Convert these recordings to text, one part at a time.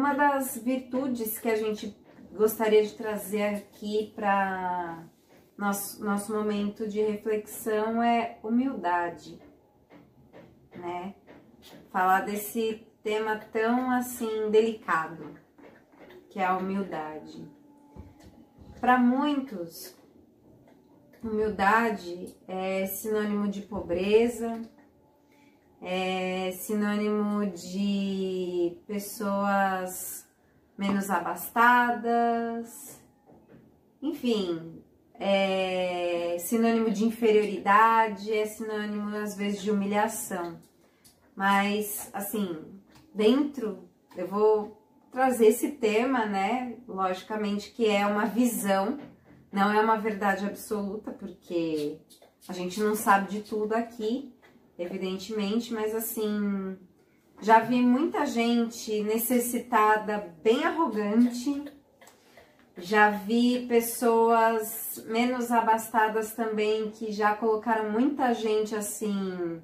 uma das virtudes que a gente gostaria de trazer aqui para nosso momento de reflexão é humildade, né? Falar desse tema tão assim delicado, que é a humildade. Para muitos, humildade é sinônimo de pobreza, é sinônimo de pessoas menos abastadas, enfim, é sinônimo de inferioridade, é sinônimo às vezes de humilhação. Mas, assim, eu vou trazer esse tema, né, logicamente que é uma visão, não é uma verdade absoluta, porque a gente não sabe de tudo aqui, evidentemente, mas assim, já vi muita gente necessitada, bem arrogante, já vi pessoas menos abastadas também, que já colocaram muita gente assim,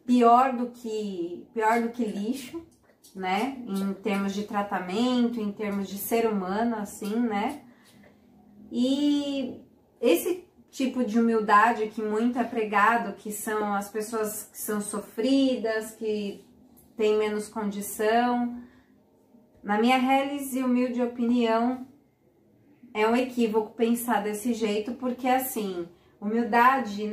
pior do que lixo, né, em termos de tratamento, em termos de ser humano, assim, né, e esse tipo de humildade que muito é pregado, que são as pessoas que são sofridas, que têm menos condição, na minha reles e humilde opinião, é um equívoco pensar desse jeito, porque assim, humildade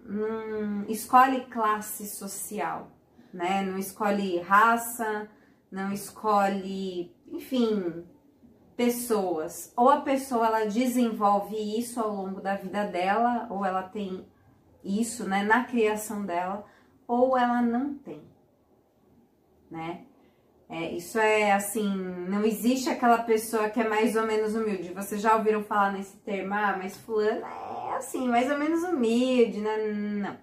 não escolhe classe social, né? Não escolhe raça, não escolhe, enfim, pessoas. Ou a pessoa ela desenvolve isso ao longo da vida dela, ou ela tem isso, né, na criação dela, ou ela não tem, né? Isso é assim, não existe aquela pessoa que é mais ou menos humilde. Vocês já ouviram falar nesse termo, mas fulano é assim, mais ou menos humilde, né? Não.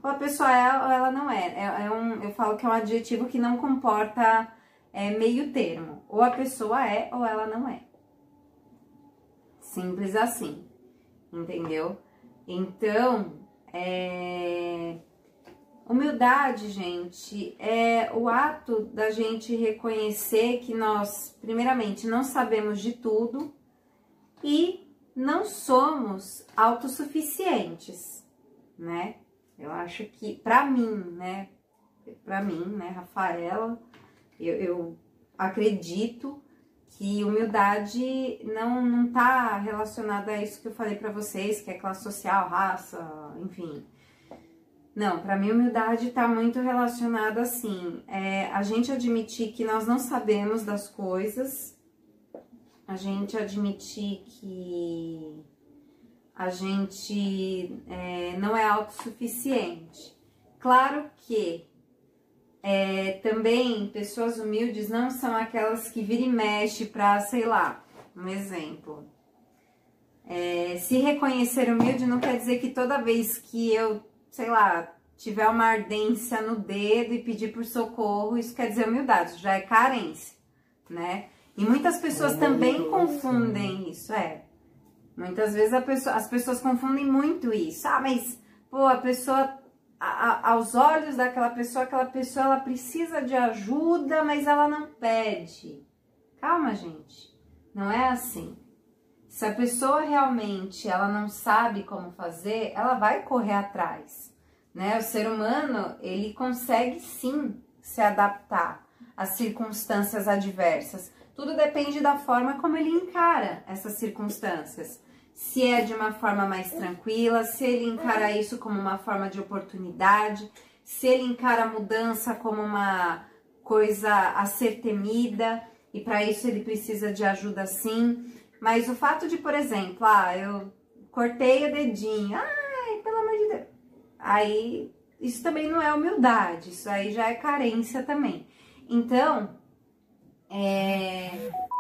Ou a pessoa é ou ela não é. Eu falo que é um adjetivo que não comporta meio termo. Ou a pessoa é ou ela não é. Simples assim, entendeu? Então, humildade, gente, é o ato da gente reconhecer que nós, primeiramente, não sabemos de tudo e não somos autossuficientes, né? Eu acho que, pra mim, né, Rafaela, eu acredito que humildade não tá relacionada a isso que eu falei pra vocês, que é classe social, raça, enfim. Não, pra mim humildade tá muito relacionada assim, a gente admitir que nós não sabemos das coisas, a gente admitir que a gente não é autossuficiente. Claro que também pessoas humildes não são aquelas que vira e mexe pra, sei lá, um exemplo. Se reconhecer humilde não quer dizer que toda vez que eu, sei lá, tiver uma ardência no dedo e pedir por socorro, isso quer dizer humildade, isso já é carência, né? E muitas pessoas também confundem isso, Muitas vezes as pessoas confundem muito isso. Mas, pô, a pessoa, aos olhos daquela pessoa, ela precisa de ajuda, mas ela não pede. Calma, gente, não é assim. Se a pessoa realmente, ela não sabe como fazer, ela vai correr atrás, né? O ser humano, ele consegue sim se adaptar às circunstâncias adversas. Tudo depende da forma como ele encara essas circunstâncias. Se é de uma forma mais tranquila, se ele encara isso como uma forma de oportunidade, se ele encara a mudança como uma coisa a ser temida, e para isso ele precisa de ajuda sim. Mas o fato de, por exemplo, eu cortei o dedinho, pelo amor de Deus, aí isso também não é humildade, isso aí já é carência também. Então,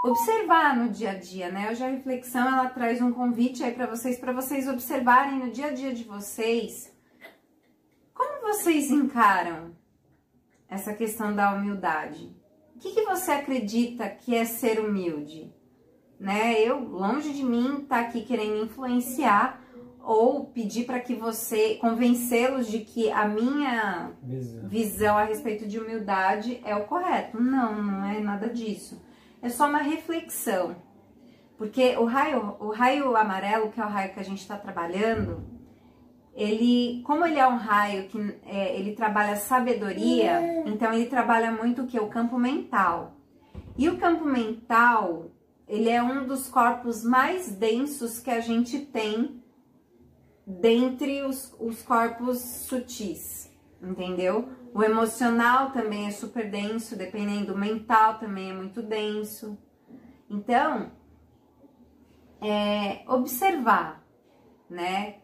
observar no dia a dia, né? Hoje a reflexão, ela traz um convite aí para vocês observarem no dia a dia de vocês, como vocês encaram essa questão da humildade. O que você acredita que é ser humilde? Né? Longe de mim, tá aqui querendo influenciar ou pedir para que você, convencê-los de que a minha visão a respeito de humildade é o correto. Não, não é nada disso. É só uma reflexão. Porque o raio amarelo, que é o raio que a gente está trabalhando, como ele é um raio que ele trabalha sabedoria, então ele trabalha muito o que? O campo mental. E o campo mental, ele é um dos corpos mais densos que a gente tem dentre os corpos sutis, entendeu? O emocional também é super denso, dependendo do mental também é muito denso. Então, observar, né?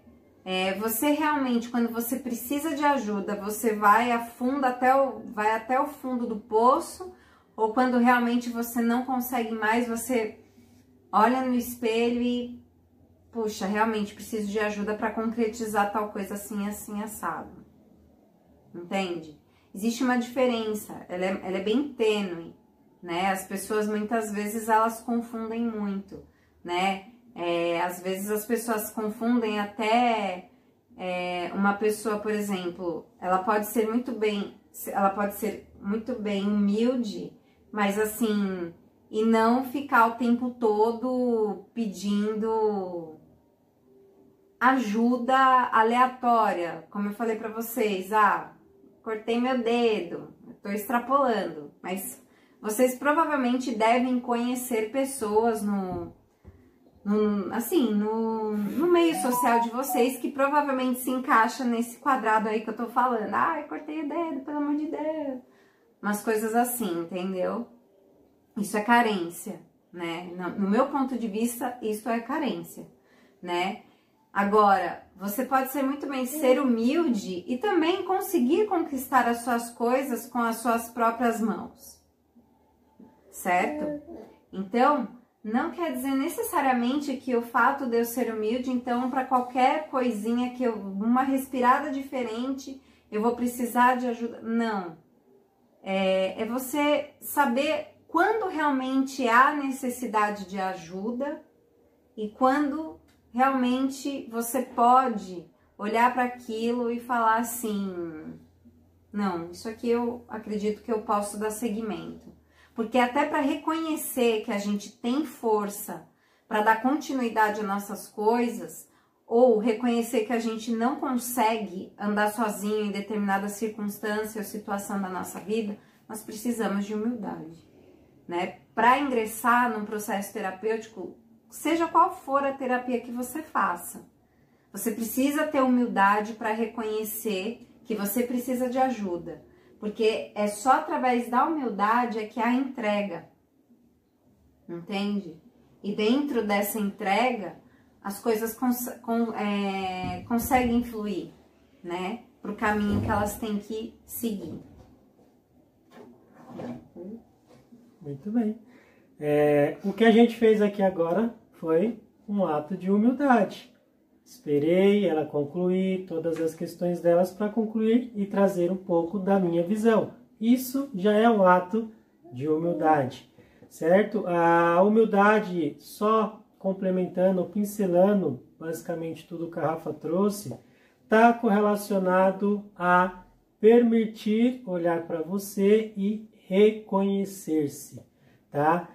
Você realmente, quando você precisa de ajuda, você vai a fundo vai até o fundo do poço, ou quando realmente você não consegue mais, você olha no espelho e, puxa, realmente preciso de ajuda para concretizar tal coisa assim, assim, assado. Entende? Existe uma diferença, ela é bem tênue, né? As pessoas muitas vezes elas confundem muito, né? Às vezes as pessoas confundem até uma pessoa, por exemplo, ela pode ser muito bem humilde, mas assim, e não ficar o tempo todo pedindo ajuda aleatória, como eu falei pra vocês, cortei meu dedo, tô extrapolando, mas vocês provavelmente devem conhecer pessoas no meio social de vocês que provavelmente se encaixa nesse quadrado aí que eu tô falando. Ai, cortei o dedo, pelo amor de Deus. Umas coisas assim, entendeu? Isso é carência, né? No meu ponto de vista, isso é carência, né? Agora, você pode ser muito bem ser humilde e também conseguir conquistar as suas coisas com as suas próprias mãos, certo? Então, não quer dizer necessariamente que o fato de eu ser humilde, então, para qualquer coisinha uma respirada diferente, eu vou precisar de ajuda. Não. É você saber quando realmente há necessidade de ajuda e quando realmente você pode olhar para aquilo e falar assim, não, isso aqui eu acredito que eu posso dar seguimento. Porque até para reconhecer que a gente tem força para dar continuidade às nossas coisas, ou reconhecer que a gente não consegue andar sozinho em determinada circunstância ou situação da nossa vida, nós precisamos de humildade, né? Para ingressar num processo terapêutico, seja qual for a terapia que você faça, você precisa ter humildade para reconhecer que você precisa de ajuda. Porque é só através da humildade que há entrega, entende? E dentro dessa entrega, as coisas conseguem fluir, né? Para o caminho que elas têm que seguir. Muito bem. O que a gente fez aqui agora foi um ato de humildade. Esperei ela concluir todas as questões delas para concluir e trazer um pouco da minha visão. Isso já é um ato de humildade, certo? A humildade, só complementando, pincelando basicamente tudo que a Rafa trouxe, está correlacionado a permitir olhar para você e reconhecer-se, tá?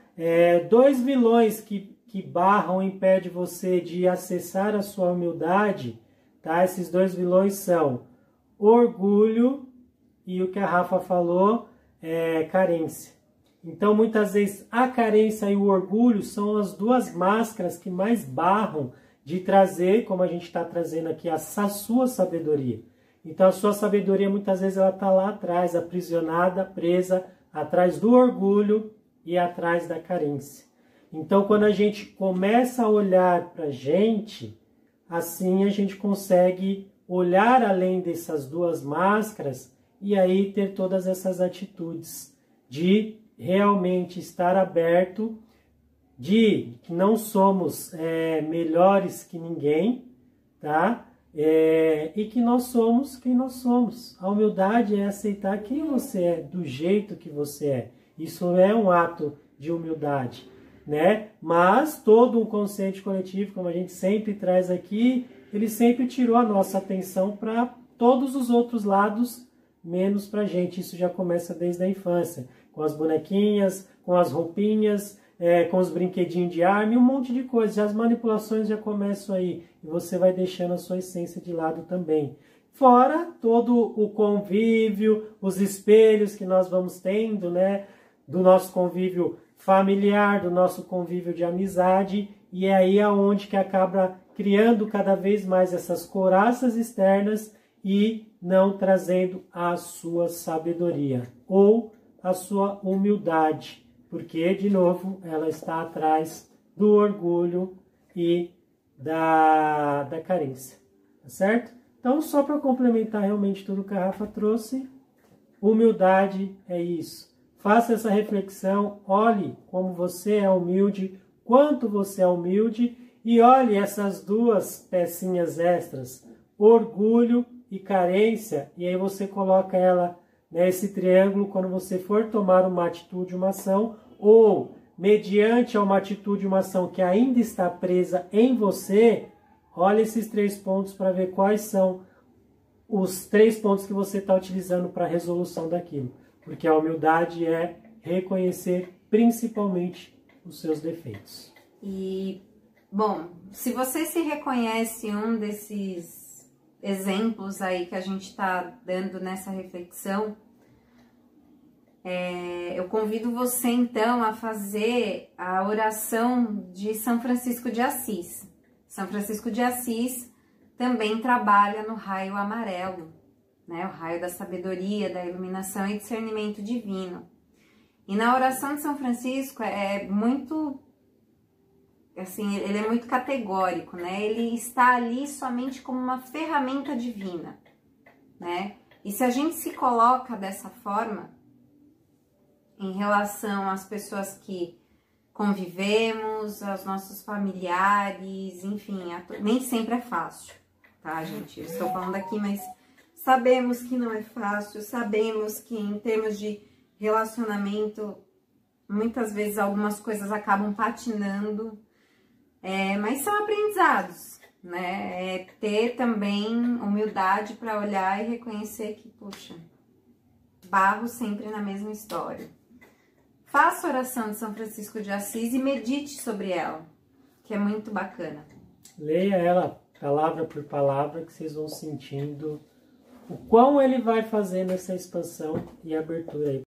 Dois vilões que barram, impede você de acessar a sua humildade, tá? Esses dois vilões são orgulho e o que a Rafa falou é carência. Então, muitas vezes, a carência e o orgulho são as duas máscaras que mais barram de trazer, como a gente está trazendo aqui, a sua sabedoria. Então, a sua sabedoria, muitas vezes, ela está lá atrás, aprisionada, presa, atrás do orgulho e atrás da carência. Então, quando a gente começa a olhar para a gente, assim a gente consegue olhar além dessas duas máscaras e aí ter todas essas atitudes de realmente estar aberto, de que não somos melhores que ninguém, tá? E que nós somos quem nós somos. A humildade é aceitar quem você é, do jeito que você é. Isso é um ato de humildade, né? Mas todo um consciente coletivo, como a gente sempre traz aqui, ele sempre tirou a nossa atenção para todos os outros lados, menos para a gente. Isso já começa desde a infância, com as bonequinhas, com as roupinhas, com os brinquedinhos de arma e um monte de coisas. As manipulações já começam aí e você vai deixando a sua essência de lado também. Fora todo o convívio, os espelhos que nós vamos tendo, né? Do nosso convívio familiar, do nosso convívio de amizade, e é aí aonde que acaba criando cada vez mais essas couraças externas e não trazendo a sua sabedoria ou a sua humildade, porque, de novo, ela está atrás do orgulho e da carência, tá certo? Então, só para complementar realmente tudo que a Rafa trouxe, humildade é isso. Faça essa reflexão, olhe como você é humilde, quanto você é humilde, e olhe essas duas pecinhas extras, orgulho e carência, e aí você coloca ela nesse triângulo quando você for tomar uma atitude, uma ação, ou mediante a uma atitude, uma ação que ainda está presa em você, olha esses 3 pontos para ver quais são os 3 pontos que você está utilizando para a resolução daquilo. Porque a humildade é reconhecer principalmente os seus defeitos. E, bom, se você se reconhece um desses exemplos aí que a gente está dando nessa reflexão, eu convido você então a fazer a oração de São Francisco de Assis. São Francisco de Assis também trabalha no raio amarelo, né? O raio da sabedoria, da iluminação e discernimento divino. E na oração de São Francisco é muito, assim, ele é muito categórico, né? Ele está ali somente como uma ferramenta divina, né? E se a gente se coloca dessa forma em relação às pessoas que convivemos, aos nossos familiares, enfim, nem sempre é fácil, tá, gente? Eu estou falando aqui, mas sabemos que não é fácil, sabemos que em termos de relacionamento, muitas vezes algumas coisas acabam patinando, mas são aprendizados, né? É ter também humildade para olhar e reconhecer que, puxa, barro sempre na mesma história. Faça a oração de São Francisco de Assis e medite sobre ela, que é muito bacana. Leia ela palavra por palavra, que vocês vão sentindo o quão ele vai fazer nessa expansão e abertura aí.